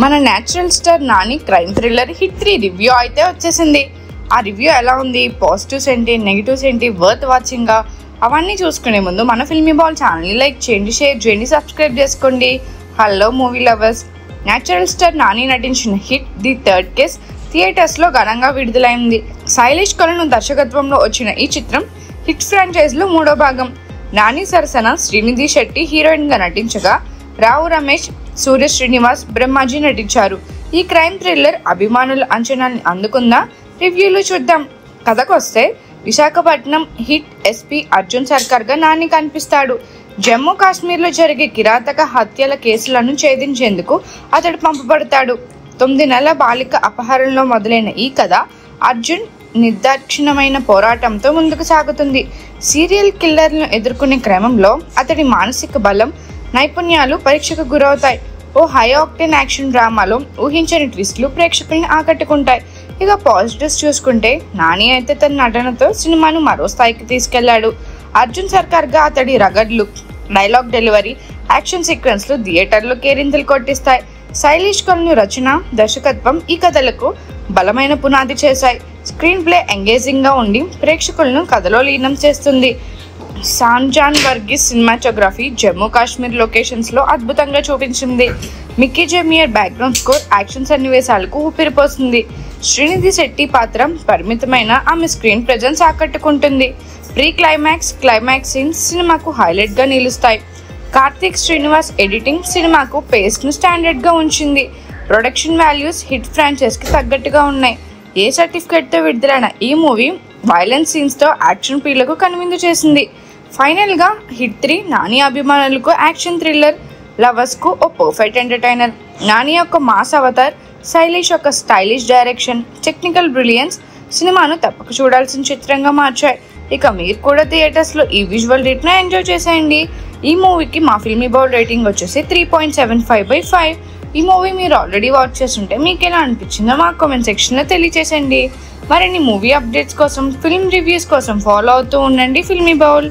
మన natural star Nani crime thriller hit 3 review అయితే వచ్చేసింది. ఆ రివ్యూ ఎలా ఉంది, పాజిటివ్స్ ఏంటి, నెగిటివ్స్ ఏంటి, వర్త్ వాచింగ్ అవన్నీ చూసుకునే ముందు మన ఫిల్మీ బాల్ ఛానల్ని లైక్ చేయండి, షేర్ చేయండి, సబ్స్క్రైబ్ చేసుకోండి. Hello movie lovers, natural star Nani నటించిన హిట్ ది థర్డ్ కేస్ థియేటర్స్లో ఘనంగా విడుదలైంది. శైలేష్ కొలను దర్శకత్వంలో వచ్చిన ఈ చిత్రం హిట్ ఫ్రాంచైజ్లో 3వ భాగం. నాని సరసన శ్రీనిధి శెట్టి హీరోయిన్గా నటించగా రావు రమేష్, సూర్య శ్రీనివాస్, బ్రహ్మాజీ నటించారు. ఈ క్రైమ్ థ్రిల్లర్ అభిమానుల అంచనాల్ని అందుకుందా? రివ్యూలు చూద్దాం. కథకొస్తే విశాఖపట్నం హిట్ ఎస్పీ అర్జున్ సర్కార్గా నాని కనిపిస్తాడు. జమ్మూ కాశ్మీర్లో జరిగే కిరాతక హత్యల కేసులను ఛేదించేందుకు అతడు పంపబడతాడు. 9 నెలల బాలిక అపహరణలో మొదలైన ఈ కథ అర్జున్ నిర్దాక్షిణ్యమైన పోరాటంతో ముందుకు సాగుతుంది. సీరియల్ కిల్లర్లను ఎదుర్కొనే క్రమంలో అతడి మానసిక బలం, నైపుణ్యాలు పరీక్షకు గురవుతాయి. ఓ హై ఆక్టేన్ యాక్షన్ డ్రామాలో ఊహించని ట్విస్టులు ప్రేక్షకుల్ని ఆకట్టుకుంటాయి. ఇక పాజిటివ్స్ చూసుకుంటే నాని అయితే తన నటనతో సినిమాను మరో స్థాయికి తీసుకెళ్లాడు. అర్జున్ సర్కార్గా అతడి rugged look, dialogue delivery, action సీక్వెన్స్లు థియేటర్లో కేరింతలు కొట్టిస్తాయి. శైలేష్ కొలను రచన, దర్శకత్వం ఈ కథలకు బలమైన పునాది చేశాయి. స్క్రీన్ ప్లే ఎంగేజింగ్గా ఉండి ప్రేక్షకులను కథలో లీనం చేస్తుంది. సాంజాన్ వర్గీస్ సినిమాటోగ్రఫీ జమ్మూ కాశ్మీర్ లొకేషన్స్లో అద్భుతంగా చూపించింది. Mickey J Meyer background score action సన్నివేశాలకు ఊపిరిపోస్తుంది. శ్రీనిధి శెట్టి పాత్ర పరిమితమైన ఆమె స్క్రీన్ ప్రెజెన్స్ ఆకట్టుకుంటుంది. ప్రీ క్లైమాక్స్, క్లైమాక్స్ సీన్స్ సినిమాకు హైలైట్గా నిలుస్తాయి. కార్తిక్ శ్రీనివాస్ ఎడిటింగ్ సినిమాకు పేస్ట్ను స్టాండర్డ్గా ఉంచింది. ప్రొడక్షన్ వాల్యూస్ హిట్ ఫ్రాంచైజ్కి తగ్గట్టుగా ఉన్నాయి. ఏ సర్టిఫికేట్తో విడుదలైన ఈ మూవీ వైలెన్స్ సీన్స్తో యాక్షన్ ప్రియులకు కనువిందు చేసింది. ఫైనల్గా హిట్ 3 నాని అభిమానులకు, యాక్షన్ థ్రిల్లర్ లవర్స్కు ఓ పర్ఫెక్ట్ ఎంటర్టైనర్. నాని యొక్క మాస్ అవతార్, శైలేష్ యొక్క స్టైలిష్ డైరెక్షన్, టెక్నికల్ బ్రిలియన్స్ సినిమాను తప్పక చూడాల్సిన చిత్రంగా మార్చాయి. ఇక మీరు కూడా థియేటర్స్లో ఈ విజువల్ రేట్ను ఎంజాయ్ చేసేయండి. ఈ మూవీకి మా ఫిల్మీ బౌల్ రేటింగ్ వచ్చేసి 3.75/5. ఈ మూవీ మీరు ఆల్రెడీ వాచ్ చేస్తుంటే మీకు ఎలా అనిపించిందో మా కామెంట్ సెక్షన్లో తెలియచేసండి. మరిన్ని మూవీ అప్డేట్స్ కోసం, ఫిల్మ్ రివ్యూస్ కోసం ఫాలో అవుతూ ఉండండి ఫిల్మీ బౌల్.